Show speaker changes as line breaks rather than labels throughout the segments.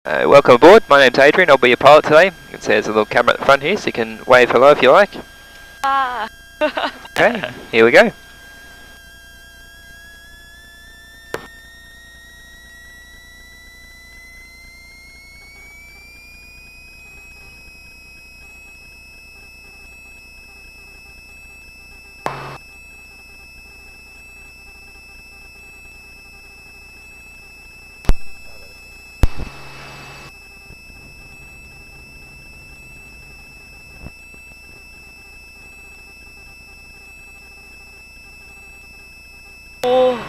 Welcome aboard, my name's Adrian, I'll be your pilot today. It says a little camera at the front here, so you can wave hello if you like.
Ah.
Okay, here we go.
Oh.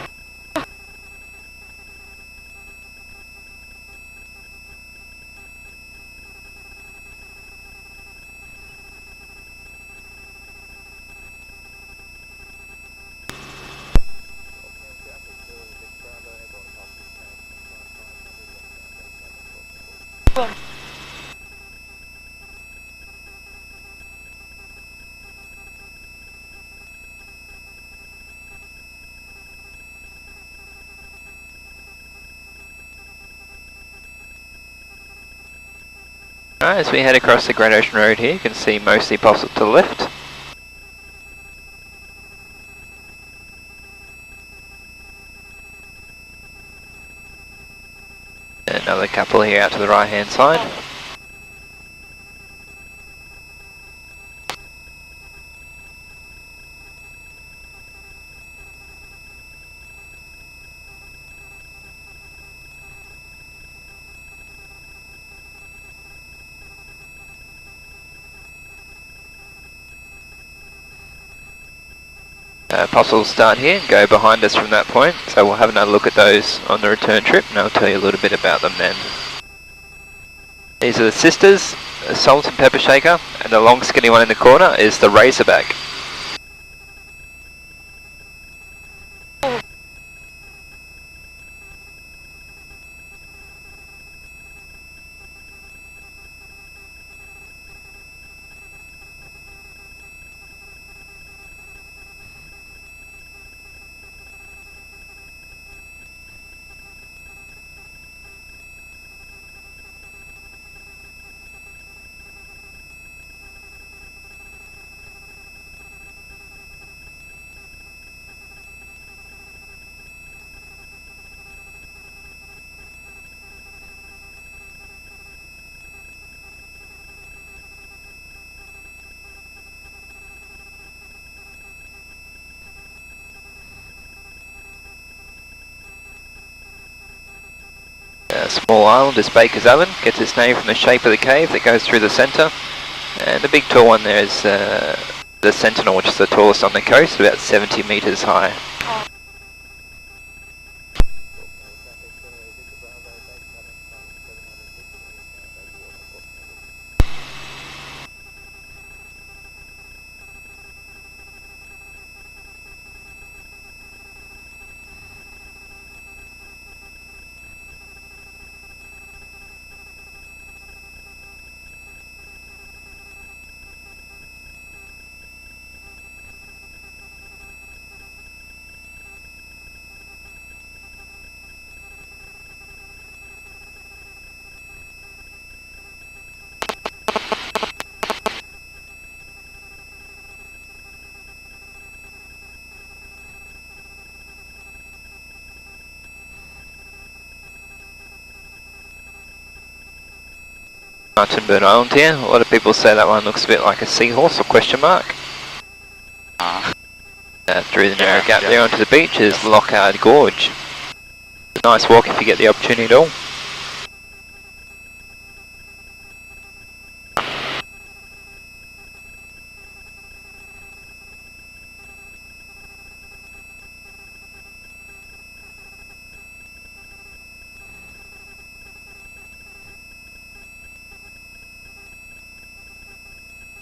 Alright, as we head across the Great Ocean Road here, you can see mostly possible to the left. Another couple here out to the right hand side. Apostles start here and go behind us from that point, so we'll have another look at those on the return trip and I'll tell you a little bit about them then. These are the sisters, a salt and pepper shaker, and the long skinny one in the corner is the razorback. A small island is Baker's Oven, gets its name from the shape of the cave that goes through the centre. And the big tall one there is the Sentinel, which is the tallest on the coast, about 70 metres high. Martinburn Island here. A lot of people say that one looks a bit like a seahorse or question mark. Through the narrow gap there onto the beach is Lockhart Gorge. It's a nice walk if you get the opportunity at all.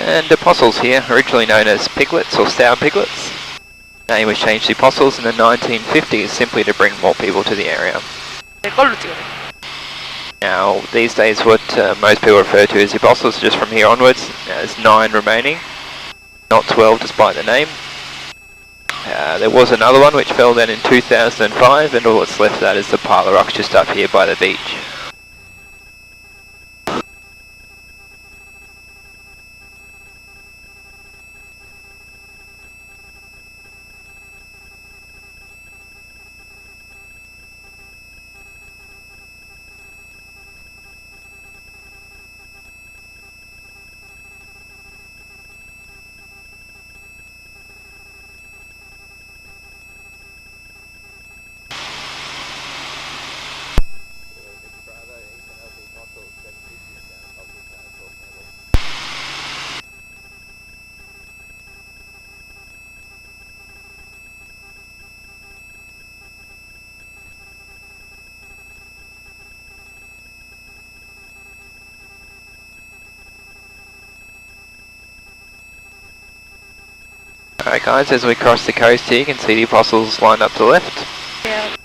And Apostles here, originally known as Piglets or Sour Piglets. The name was changed to Apostles in the 1950s simply to bring more people to the area. Now, these days what most people refer to as the Apostles, just from here onwards, there's 9 remaining, not 12 despite the name. There was another one which fell down in 2005, and all that's left of that is the pile of rocks just up here by the beach. Alright guys, as we cross the coast here, you can see the apostles lined up to the left.
Yeah.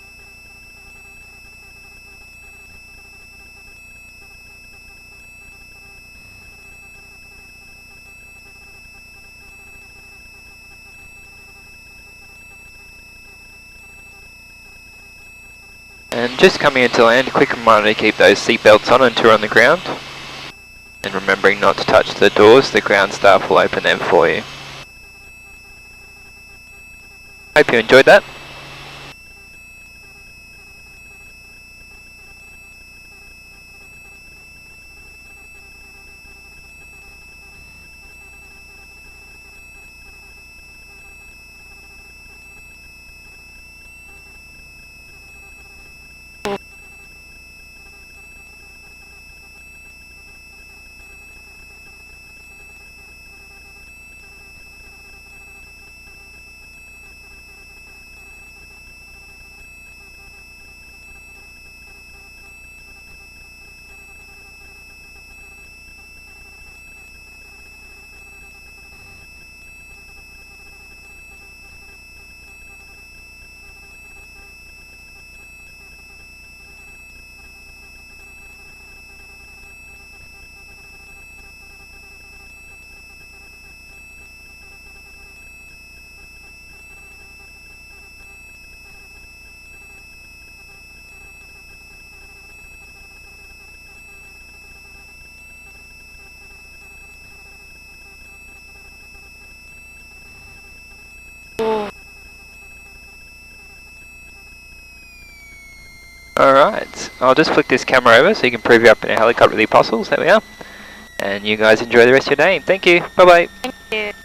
And just coming into land, quick reminder to keep those seatbelts on until we're on the ground. And remembering not to touch the doors, the ground staff will open them for you. Hope you enjoyed that. Alright, I'll just flick this camera over so you can preview up in a helicopter with the apostles. There we are. And you guys enjoy the rest of your day. Thank you. Bye bye.
Thank you.